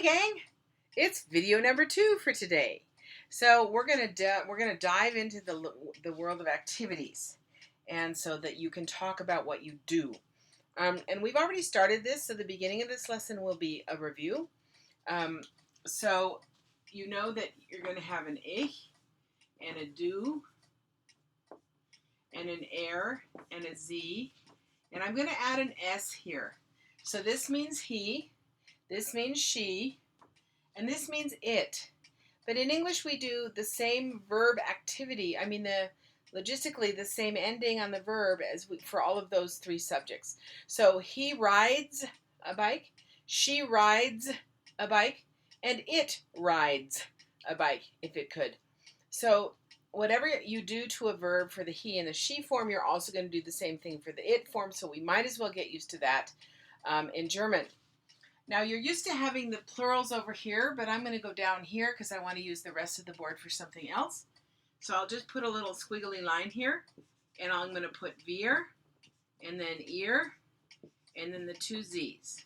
gang, it's video number 2 for today. So we're gonna dive into the world of activities, and so that you can talk about what you do. And we've already started this, so the beginning of this lesson will be a review. So you know that you're going to have an ich and a do and an er and a z, and I'm going to add an s here. So this means he, this means she, and this means it. But in English we do the same verb activity. Logistically the same ending on the verb as for all of those 3 subjects. So he rides a bike, she rides a bike, and it rides a bike if it could. So whatever you do to a verb for the he and the she form, you're also going to do the same thing for the it form. So we might as well get used to that in German. Now you're used to having the plurals over here, but I'm going to go down here because I want to use the rest of the board for something else. So I'll just put a little squiggly line here, and I'm going to put wir, and then ear, and then the 2 z's.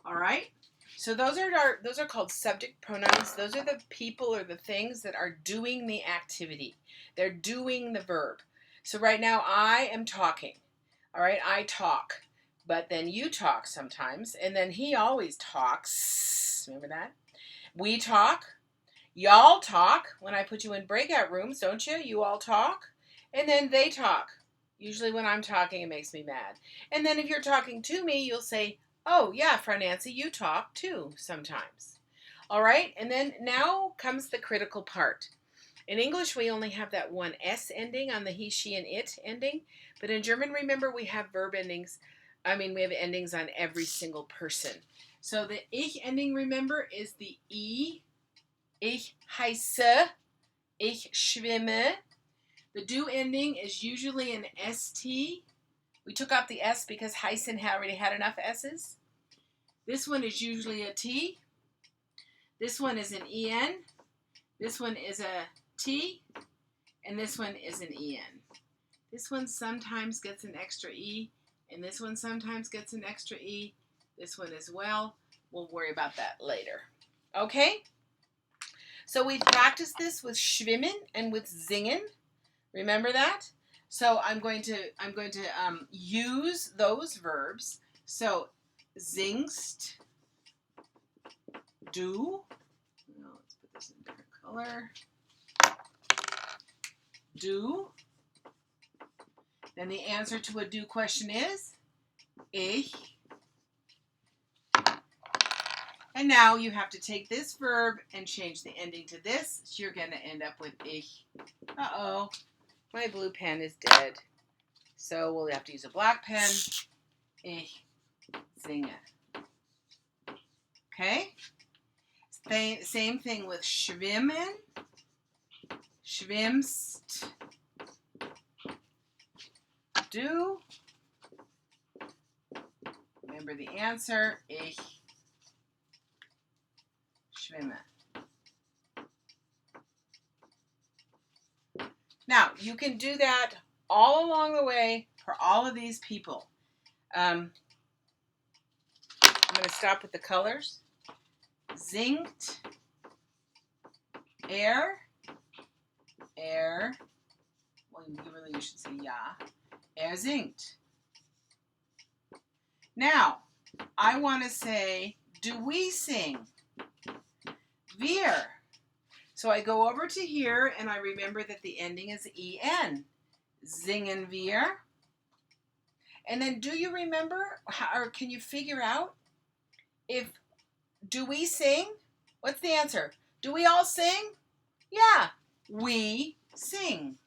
All right. So those are called subject pronouns. Those are the people or the things that are doing the activity. They're doing the verb. So right now I am talking. All right, I talk. But then you talk sometimes, and then he always talks. Remember that? We talk. Y'all talk when I put you in breakout rooms, don't you? You all talk. And then they talk. Usually when I'm talking, it makes me mad. And then if you're talking to me, you'll say, oh, yeah, Frau Nancy, you talk too sometimes. All right? And then now comes the critical part. In English, we only have that one S ending on the he, she, and it ending. But in German, remember, we have verb endings. We have endings on every single person. So the ich ending, remember, is the I. Ich heiße, ich schwimme. The do ending is usually an ST. We took out the S because heißen already had enough S's. This one is usually a T. This one is an EN. This one is a T. And this one is an EN. This one sometimes gets an extra E. And this one sometimes gets an extra E. This one as well. We'll worry about that later. Okay? So we've practiced this with schwimmen and with singen. Remember that? So I'm going to use those verbs. So singst, du. Let's put this in a different color. Du. Then the answer to a do question is ich. And now you have to take this verb and change the ending to this. So you're going to end up with ich. Uh-oh, my blue pen is dead. So we'll have to use a black pen. Ich singe. Okay? Same thing with schwimmen. Schwimmst. Du. Remember the answer, ich schwimme. Now, you can do that all along the way for all of these people. I'm going to stop with the colors. Singt, er, well, you should say ja. Singt. Now, I want to say, do we sing? Wir. So I go over to here and I remember that the ending is en. Singen wir. And then do you remember, or can you figure out if, do we sing? What's the answer? Do we all sing? Yeah, we sing.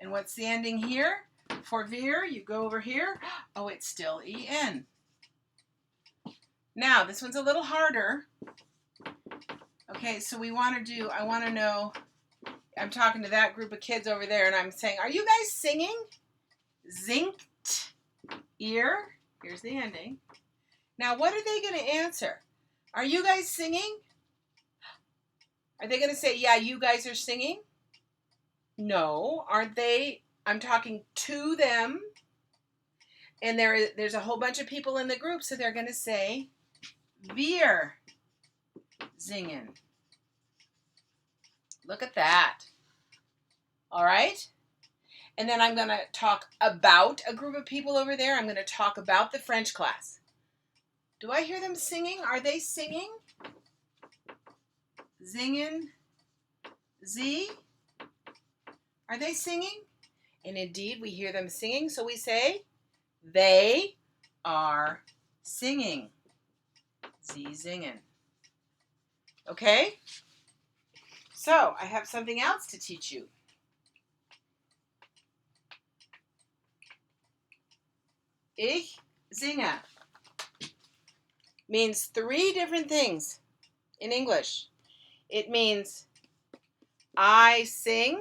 And what's the ending here? For wir, you go over here. Oh, it's still en. Now, this one's a little harder. Okay, so I want to know, I'm talking to that group of kids over there, and I'm saying, are you guys singing? Singt ihr. Here's the ending. Now, what are they going to answer? Are you guys singing? Are they going to say, yeah, you guys are singing? No, aren't they? I'm talking to them, and there's a whole bunch of people in the group, so they're going to say, Wir singen. Look at that. All right? And then I'm going to talk about a group of people over there. I'm going to talk about the French class. Do I hear them singing? Are they singing? Singen sie? Are they singing? And indeed, we hear them singing, so we say, they are singing. Sie singen. Okay? So, I have something else to teach you. Ich singe means 3 different things in English. It means I sing.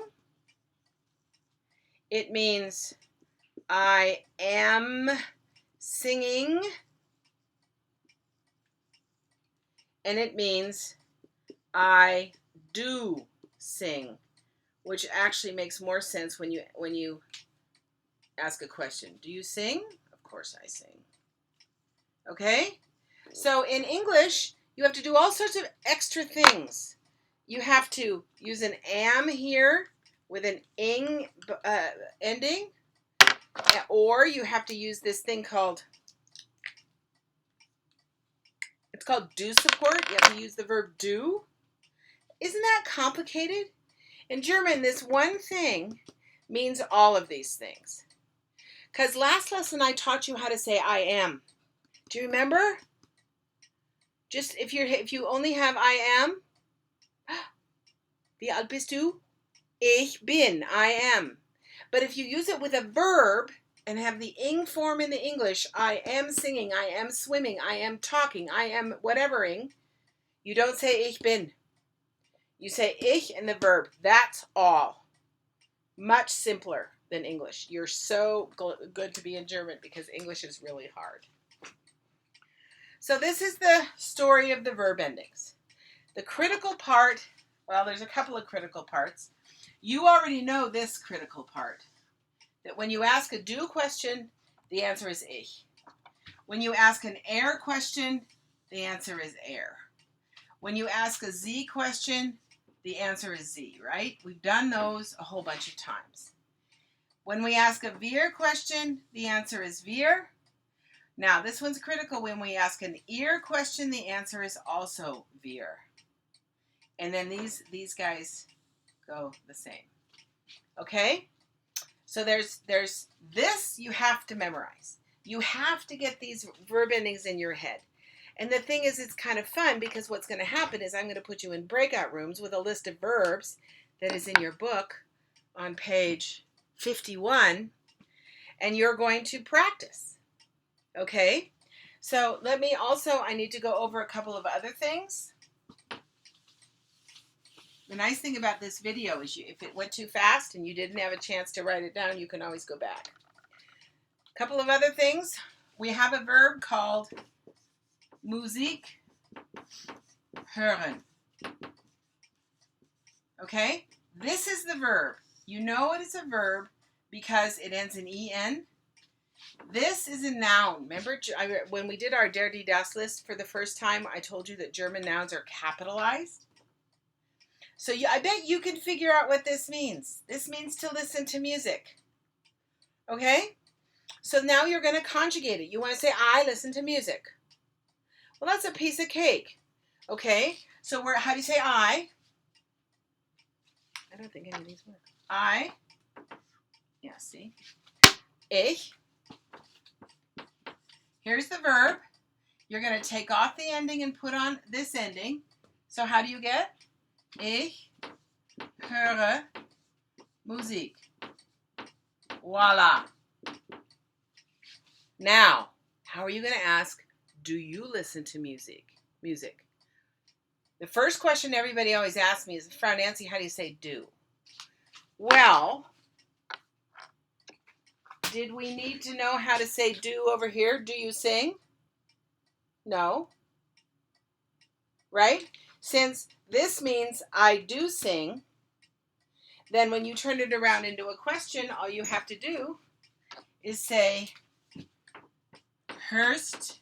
It means I am singing. And it means I do sing, which actually makes more sense when you ask a question. Do you sing? Of course I sing. Okay? So in English, you have to do all sorts of extra things. You have to use an am here with an ing ending, or you have to use this thing called, it's called do support. You have to use the verb do. Isn't that complicated? In German, this one thing means all of these things. Because last lesson I taught you how to say I am. Do you remember? Just if you only have I am. Wie alt bist du? Ich bin. I am. But if you use it with a verb and have the ing form in the English, I am singing, I am swimming, I am talking, I am whatevering, you don't say ich bin. You say ich and the verb. That's all. Much simpler than English. You're so good to be in German because English is really hard. So this is the story of the verb endings. The critical part, well, there's a couple of critical parts. You already know this critical part, that when you ask a do question, the answer is ich. When you ask an er question, the answer is er. When you ask a sie question, the answer is sie, right? We've done those a whole bunch of times. When we ask a wir question, the answer is wir. Now, this one's critical. When we ask an ihr question, the answer is also wir. And then these guys go the same. Okay? So there's this you have to memorize. You have to get these verb endings in your head. And the thing is, it's kind of fun because what's going to happen is I'm going to put you in breakout rooms with a list of verbs that is in your book on page 51, and you're going to practice. Okay? So I need to go over a couple of other things. The nice thing about this video is if it went too fast and you didn't have a chance to write it down, you can always go back. A couple of other things. We have a verb called Musik hören. Okay? This is the verb. You know it is a verb because it ends in en. This is a noun. Remember when we did our Der, die, das list for the first time, I told you that German nouns are capitalized? So I bet you can figure out what this means. This means to listen to music. Okay? So now you're going to conjugate it. You want to say, I listen to music. Well, that's a piece of cake. Okay? So how do you say I? I don't think any of these work. I. Yeah, see? Ich. Here's the verb. You're going to take off the ending and put on this ending. So how do you get? Ich höre Musik. Voila. Now, how are you going to ask, do you listen to music? The first question everybody always asks me is, Frau Nancy, how do you say do? Well, did we need to know how to say do over here? Do you sing? No. Right? Since this means I do sing, then when you turn it around into a question, all you have to do is say, hörst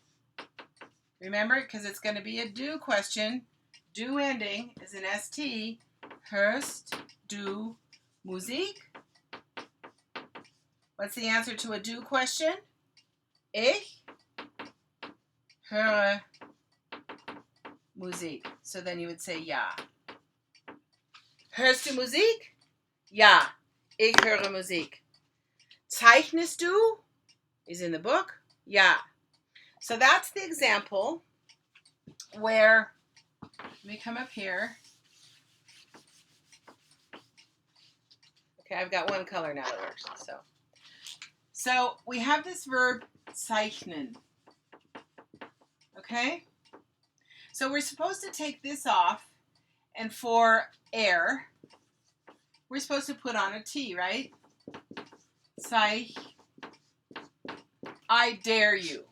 Remember, because it's going to be a do question. Do ending is an ST. Hörst du Musik? What's the answer to a do question? Ich höre Musik. So then you would say ja. Hörst du Musik? Ja, ich höre Musik. Zeichnest du? Is in the book. Ja. So that's the example where, let me come up here. Okay, I've got one color now that works. So we have this verb zeichnen. Okay? So we're supposed to take this off, and for air, we're supposed to put on a T, right? I dare you.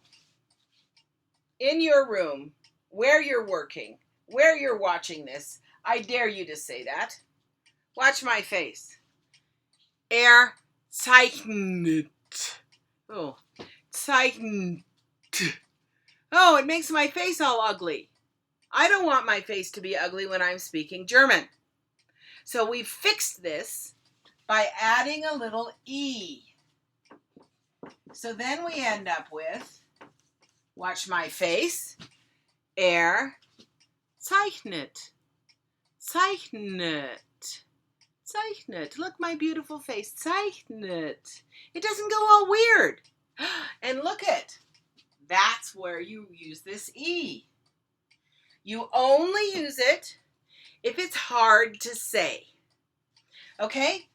In your room, where you're working, where you're watching this, I dare you to say that. Watch my face. Zeichnet. Oh, zeichnet. Oh, it makes my face all ugly. I don't want my face to be ugly when I'm speaking German. So we fixed this by adding a little E. So then we end up with, watch my face, zeichnet. Zeichnet. Zeichnet. Look, my beautiful face. Zeichnet. It doesn't go all weird. And look it. That's where you use this E. You only use it if it's hard to say. Okay?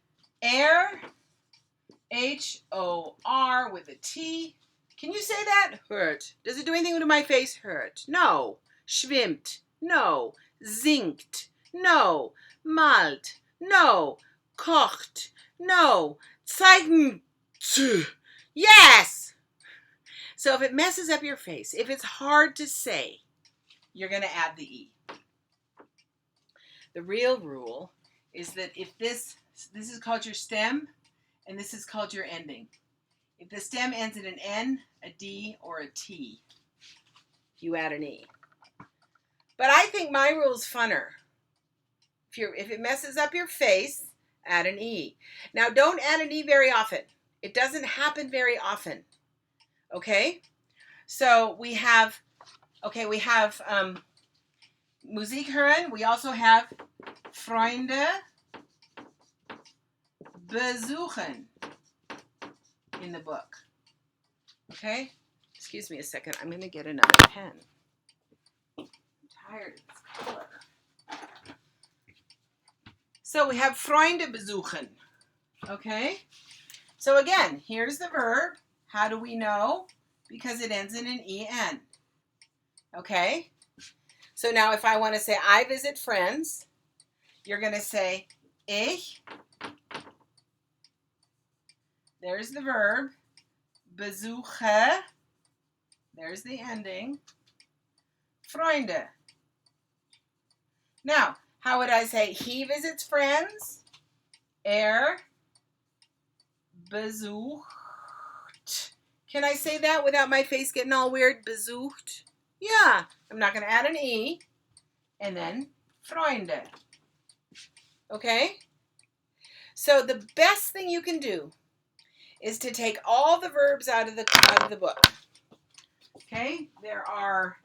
H-O-R with a T. Can you say that? Hurt. Does it do anything to my face? Hurt. No. Schwimmt. No. Singt. No. Malt. No. Kocht. No. Zeichnet. Yes! So if it messes up your face, if it's hard to say, you're going to add the E. The real rule is that if this is called your stem, and this is called your ending. If the stem ends in an N, a D, or a T, you add an E. But I think my rule's funner. If it messes up your face, add an E. Now, don't add an E very often. It doesn't happen very often. Okay? So we have Musik hören. We also have Freunde besuchen in the book. Okay? Excuse me a second. I'm going to get another pen. I'm tired of this color. So we have Freunde besuchen. Okay? So again, here's the verb. How do we know? Because it ends in an EN. Okay? So now if I want to say I visit friends, you're going to say ich. There's the verb. Besuche. There's the ending. Freunde. Now, how would I say he visits friends? Besucht. Can I say that without my face getting all weird? Besucht. Yeah. I'm not going to add an E. And then Freunde. Okay? So the best thing you can do is to take all the verbs out of the book. Okay? There are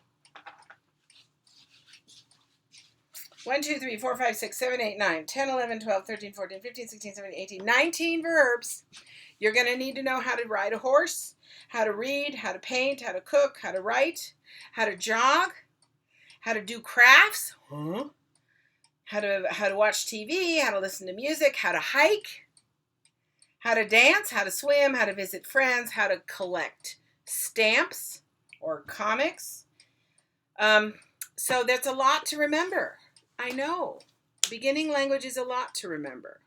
1, 2, 3, 4, 5, 6, 7, 8, 9, 10, 11, 12, 13, 14, 15, 16, 17, 18, 19 verbs. You're going to need to know how to ride a horse, how to read, how to paint, how to cook, how to write, how to jog, how to do crafts, how to watch TV, how to listen to music, how to hike, how to dance, how to swim, how to visit friends, how to collect stamps or comics. So that's a lot to remember. I know. Beginning language is a lot to remember.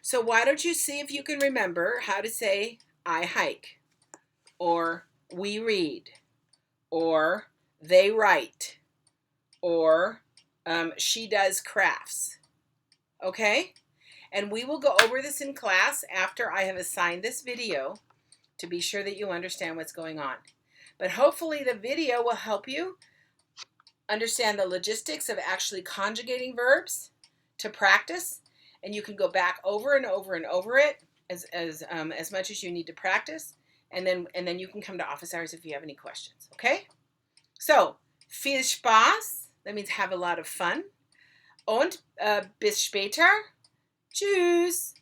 So why don't you see if you can remember how to say I hike, or we read, or they write, or she does crafts. Okay? And we will go over this in class after I have assigned this video to be sure that you understand what's going on. But hopefully the video will help you understand the logistics of actually conjugating verbs to practice, and you can go back over and over and over it as much as you need to practice, and then you can come to office hours if you have any questions. Okay? So, viel Spaß. That means have a lot of fun. Und bis später. Tschüss.